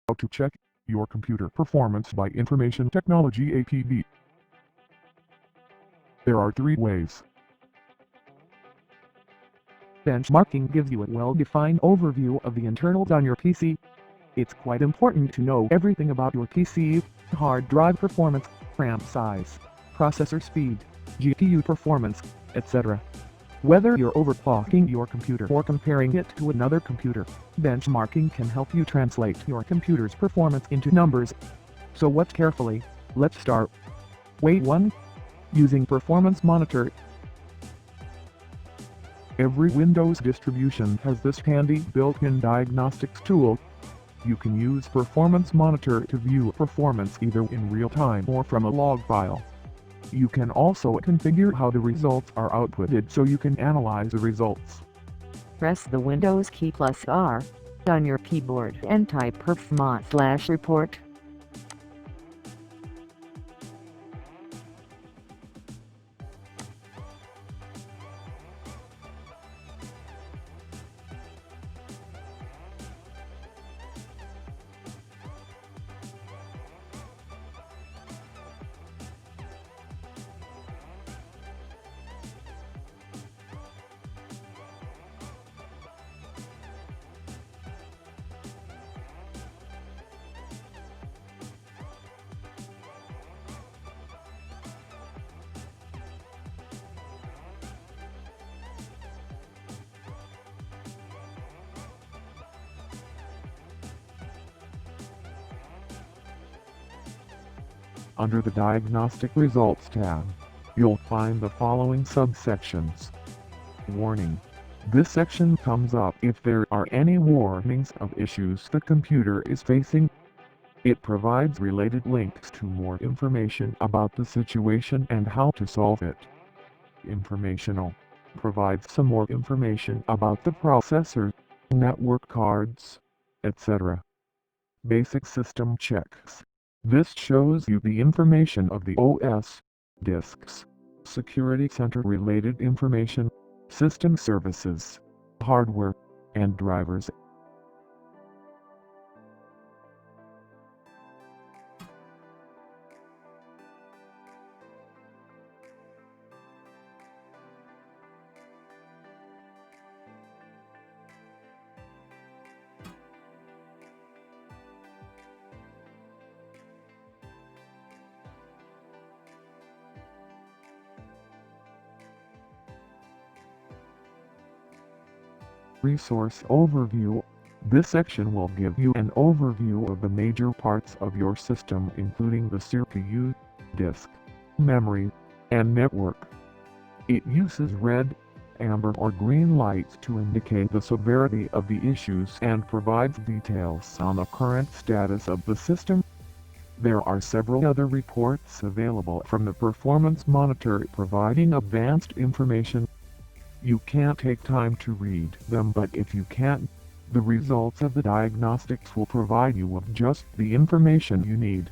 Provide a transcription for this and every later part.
How to check your computer performance by Information Technology APB. There are 3 ways. Benchmarking gives you a well-defined overview of the internals on your PC. It's quite important to know everything about your PC, hard drive performance, RAM size, processor speed, GPU performance, etc. Whether you're overclocking your computer or comparing it to another computer, benchmarking can help you translate your computer's performance into numbers. So watch carefully. Let's start. Way 1. Using Performance Monitor. Every Windows distribution has this handy built-in diagnostics tool. You can use Performance Monitor to view performance either in real time or from a log file. You can also configure how the results are outputted so you can analyze the results. Press the Windows key plus R on your keyboard and type performance/report. Under the Diagnostic Results tab, you'll find the following subsections. Warning: this section comes up if there are any warnings of issues the computer is facing. It provides related links to more information about the situation and how to solve it. Informational: provides some more information about the processor, network cards, etc. Basic system checks: this shows you the information of the OS, disks, security center related information, system services, hardware, and drivers. Resource Overview: this section will give you an overview of the major parts of your system including the CPU, disk, memory, and network. It uses red, amber or green lights to indicate the severity of the issues and provides details on the current status of the system. There are several other reports available from the Performance Monitor providing advanced information. You can't take time to read them, but if you can, the results of the diagnostics will provide you with just the information you need.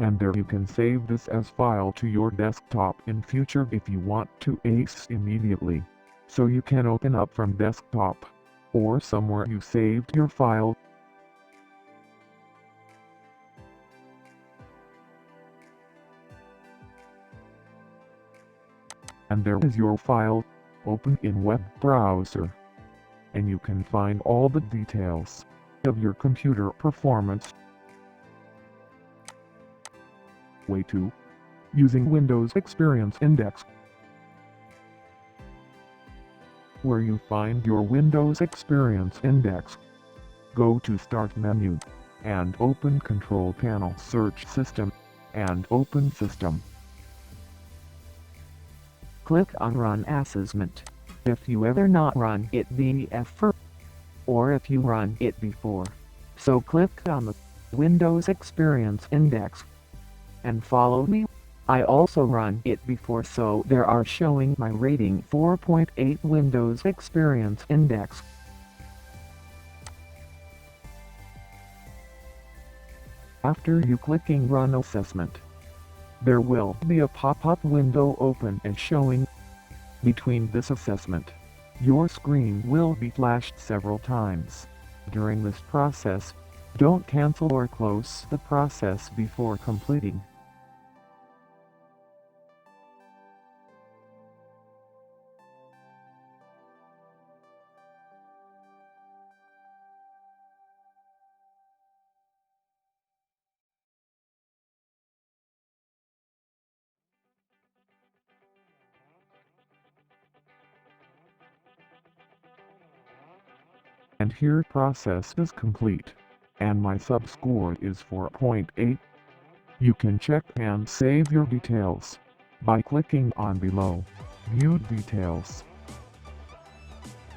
And there you can save this as file to your desktop in future if you want to ace immediately. So you can open up from desktop, or somewhere you saved your file. And there is your file, open in web browser. And you can find all the details of your computer performance. Way 2. Using Windows Experience Index, where you find your Windows Experience Index. Go to Start menu, and open Control Panel, Search System, and open System. Click on Run Assessment. if you ever not run it before, or if you run it before. So click on the Windows Experience Index and follow me. I also run it before, so there are showing my rating 4.8 Windows Experience Index. After you clicking Run Assessment, there will be a pop-up window open and showing. Between this assessment, your screen will be flashed several times. During this process, don't cancel or close the process before completing. And here process is complete, and my sub-score is 4.8. You can check and save your details by clicking on below, View Details.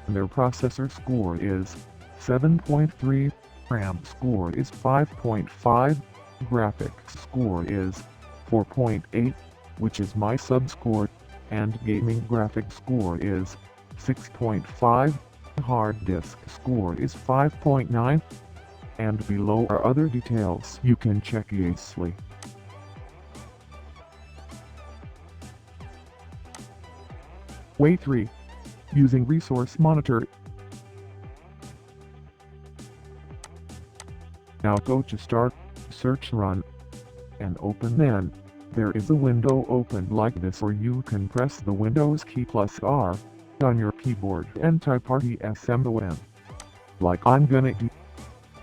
Their processor score is 7.3, RAM score is 5.5, graphics score is 4.8, which is my sub-score, and gaming graphics score is 6.5. Hard disk score is 5.9, and below are other details you can check easily. Way 3. Using Resource Monitor. Now go to Start, Search Run, and open. Then there is a window open like this, or you can press the Windows key plus R on your keyboard and type RTSMON, like I'm gonna do,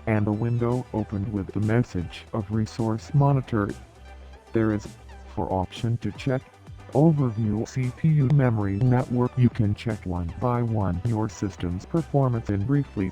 and a window opened with the message of Resource Monitor. There is for option to check Overview CPU Memory Network. You can check one by one your system's performance and briefly.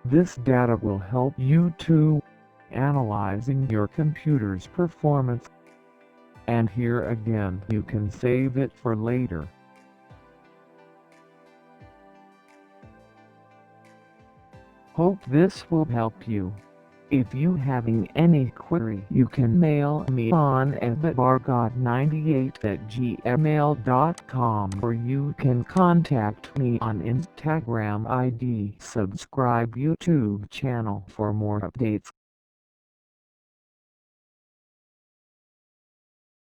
This data will help you to analyzing your computer's performance. And here again, you can save it for later. Hope this will help you. If you having any query, you can mail me on evabargod98@gmail.com, or you can contact me on Instagram ID. Subscribe YouTube channel for more updates.